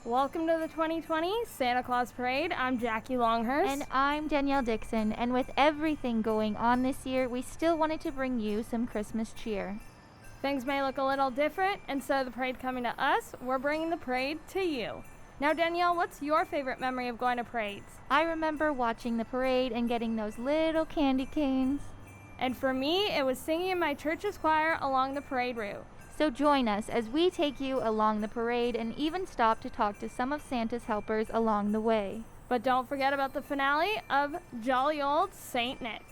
Welcome to the 2020 Santa Claus Parade. I'm Jackie Longhurst. And I'm Danielle Dixon. And with everything going on this year, we still wanted to bring you some Christmas cheer. Things may look a little different. Instead of the parade coming to us, we're bringing the parade to you. Now, Danielle, what's your favorite memory of going to parades? I remember watching the parade and getting those little candy canes. And for me, it was singing in my church's choir along the parade route. So join us as we take you along the parade and even stop to talk to some of Santa's helpers along the way. But don't forget about the finale of Jolly Old Saint Nick.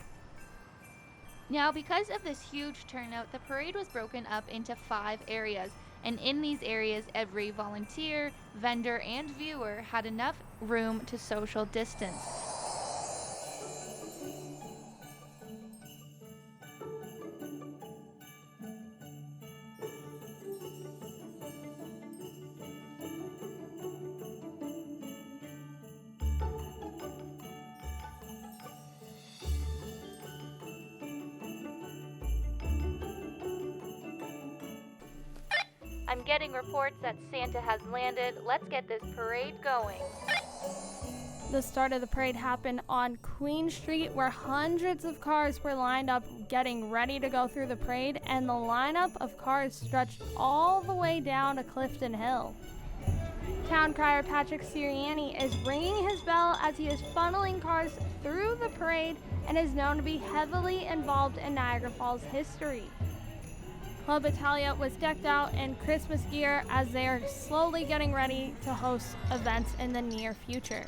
Now, because of this huge turnout, the parade was broken up into 5 areas. And in these areas, every volunteer, vendor, and viewer had enough room to social distance. I'm getting reports that Santa has landed. Let's get this parade going. The start of the parade happened on Queen Street, where hundreds of cars were lined up getting ready to go through the parade, and the lineup of cars stretched all the way down to Clifton Hill. Town crier Patrick Sirianni is ringing his bell as he is funneling cars through the parade and is known to be heavily involved in Niagara Falls history. Club Italia was decked out in Christmas gear as they are slowly getting ready to host events in the near future.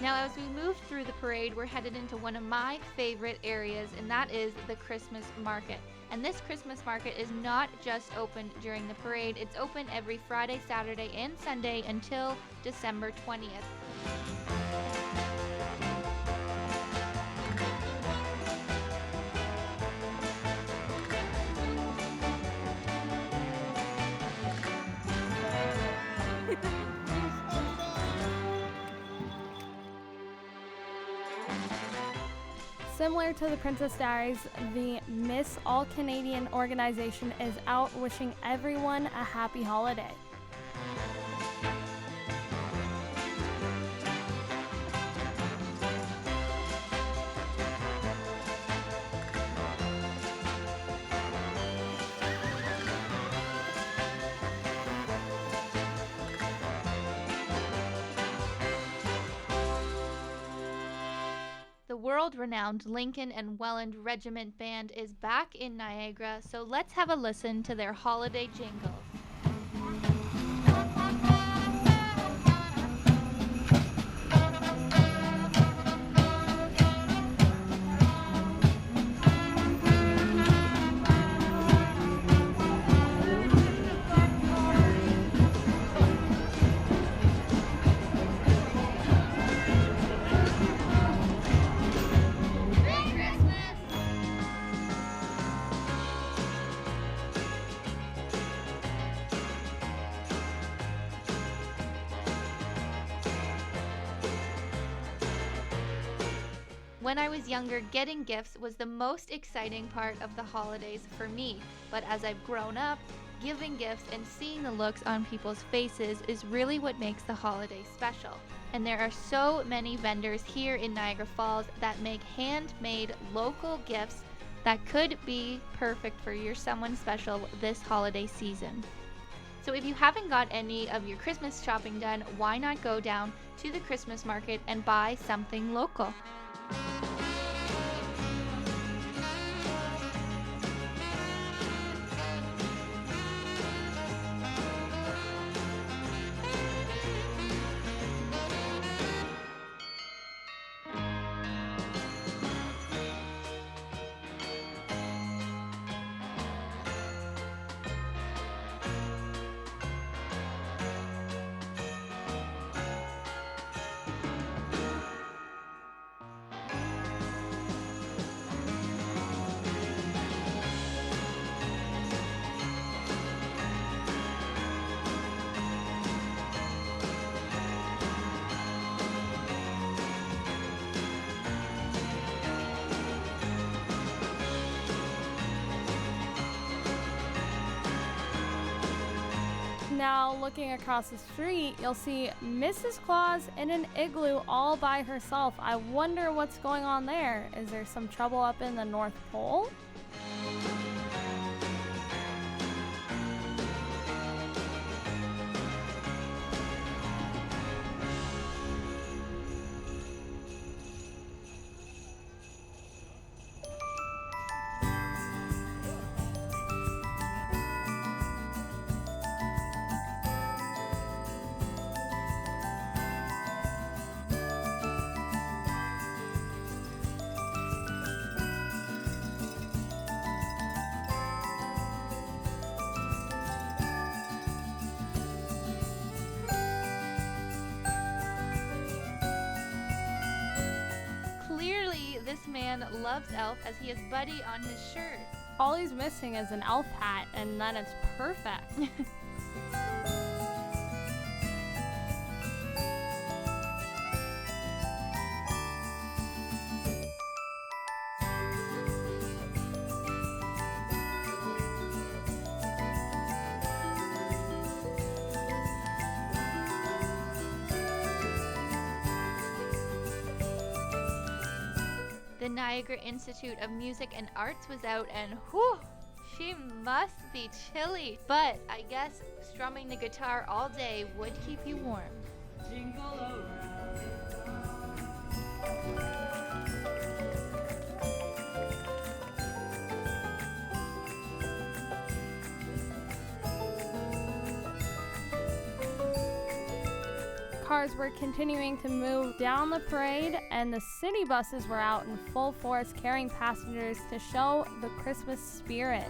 Now, as we move through the parade, we're headed into one of my favorite areas, and that is the Christmas market. And this Christmas market is not just open during the parade, it's open every Friday, Saturday, and Sunday until December 20th. Similar to the Princess Diaries, the Miss All Canadian organization is out wishing everyone a happy holiday. world-renowned Lincoln and Welland Regiment Band is back in Niagara, so let's have a listen to their holiday jingle. When I was younger, getting gifts was the most exciting part of the holidays for me. But as I've grown up, giving gifts and seeing the looks on people's faces is really what makes the holiday special. And there are so many vendors here in Niagara Falls that make handmade local gifts that could be perfect for your someone special this holiday season. So if you haven't got any of your Christmas shopping done, why not go down to the Christmas market and buy something local? Now, looking across the street, you'll see Mrs. Claus in an igloo all by herself. I wonder what's going on there. Is there some trouble up in the North Pole? This man loves Elf as he has Buddy on his shirt. All he's missing is an elf hat, and then it's perfect. The Niagara Institute of Music and Arts was out, and whew, she must be chilly. But I guess strumming the guitar all day would keep you warm. Jingle around. Cars were continuing to move down the parade, and the city buses were out in full force carrying passengers to show the Christmas spirit.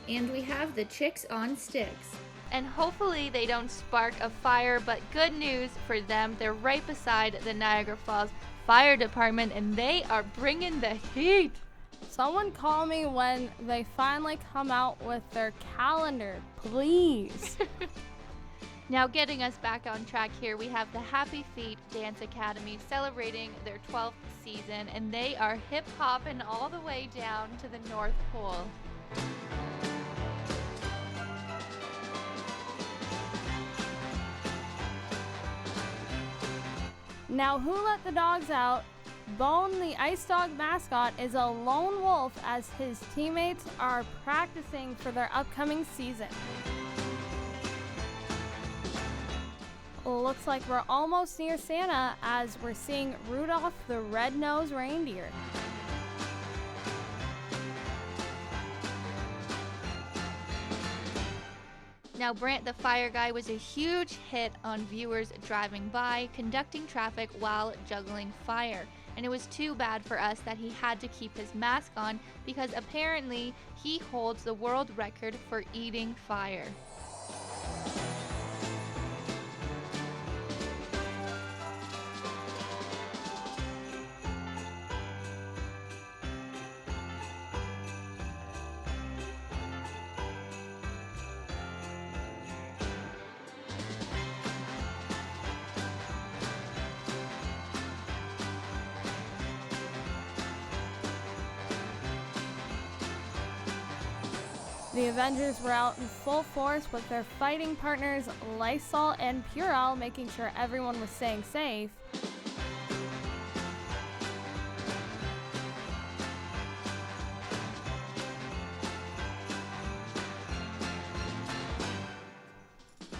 And we have the Chicks on Sticks. And hopefully they don't spark a fire, but good news for them, they're right beside the Niagara Falls Fire Department and they are bringing the heat. Someone call me when they finally come out with their calendar, please. Now getting us back on track here, we have the Happy Feet Dance Academy celebrating their 12th season, and they are hip-hopping all the way down to the North Pole. Now, who let the dogs out? Bone, the Ice Dog mascot, is a lone wolf as his teammates are practicing for their upcoming season. Looks like we're almost near Santa as we're seeing Rudolph the Red-Nosed Reindeer. Now, Brant the Fire Guy was a huge hit on viewers driving by, conducting traffic while juggling fire. And it was too bad for us that he had to keep his mask on because apparently he holds the world record for eating fire. The Avengers were out in full force with their fighting partners Lysol and Purell, making sure everyone was staying safe.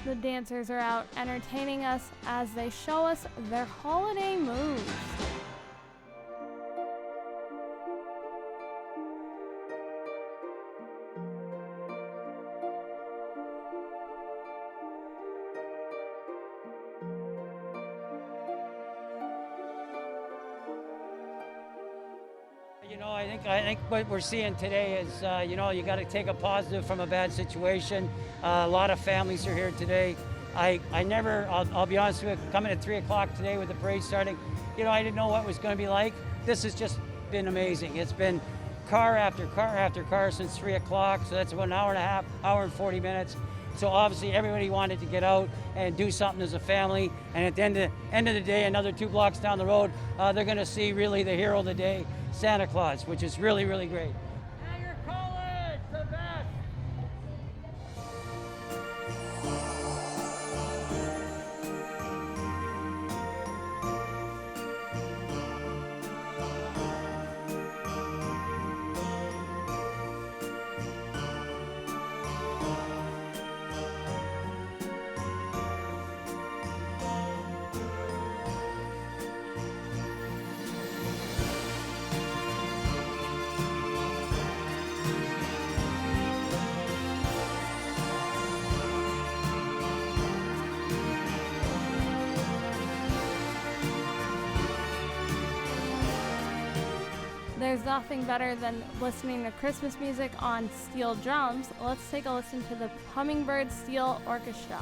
The dancers are out entertaining us as they show us their holiday moves. I think what we're seeing today is, you got to take a positive from a bad situation. A lot of families are here today. I'll be honest with you, coming at 3 o'clock today with the parade starting, I didn't know what it was going to be like. This has just been amazing. It's been car after car after car since 3 o'clock, so that's about an hour and a half, hour and 40 minutes. So obviously everybody wanted to get out and do something as a family. And at the end of the day, another 2 blocks down the road, they're going to see really the hero of the day, Santa Claus, which is really, really great. Niagara College, the best! There's nothing better than listening to Christmas music on steel drums. Let's take a listen to the Hummingbird Steel Orchestra.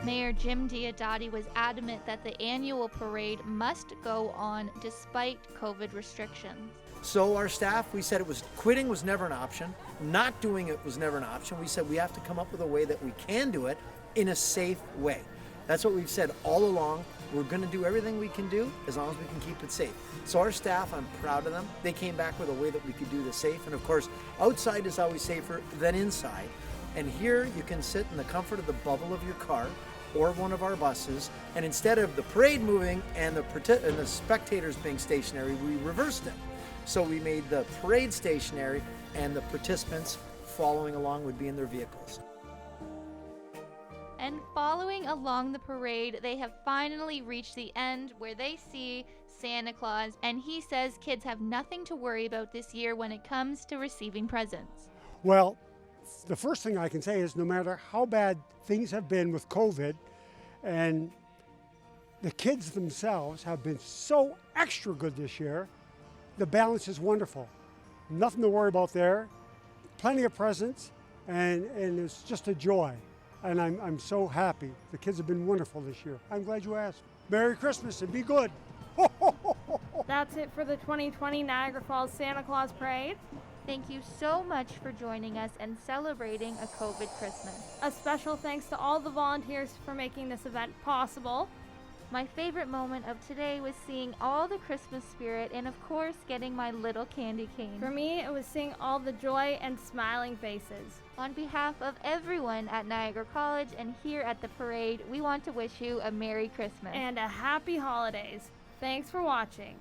Mayor Jim Diodati was adamant that the annual parade must go on despite COVID restrictions. So our staff, we said quitting was never an option. Not doing it was never an option. We said we have to come up with a way that we can do it in a safe way. That's what we've said all along. We're going to do everything we can do as long as we can keep it safe. So our staff, I'm proud of them. They came back with a way that we could do this safe. And of course, outside is always safer than inside. And here you can sit in the comfort of the bubble of your car or one of our buses, and instead of the parade moving and the spectators being stationary, we reversed it. So we made the parade stationary and the participants following along would be in their vehicles. And following along the parade, they have finally reached the end where they see Santa Claus, and he says kids have nothing to worry about this year when it comes to receiving presents. Well, the first thing I can say is no matter how bad things have been with COVID, and the kids themselves have been so extra good this year, the balance is wonderful. Nothing to worry about there. Plenty of presents, and it's just a joy. And I'm so happy. The kids have been wonderful this year. I'm glad you asked. Merry Christmas and be good. That's it for the 2020 Niagara Falls Santa Claus Parade. Thank you so much for joining us and celebrating a COVID Christmas. A special thanks to all the volunteers for making this event possible. My favorite moment of today was seeing all the Christmas spirit and, of course, getting my little candy cane. For me, it was seeing all the joy and smiling faces. On behalf of everyone at Niagara College and here at the parade, we want to wish you a Merry Christmas. And a happy holidays. Thanks for watching.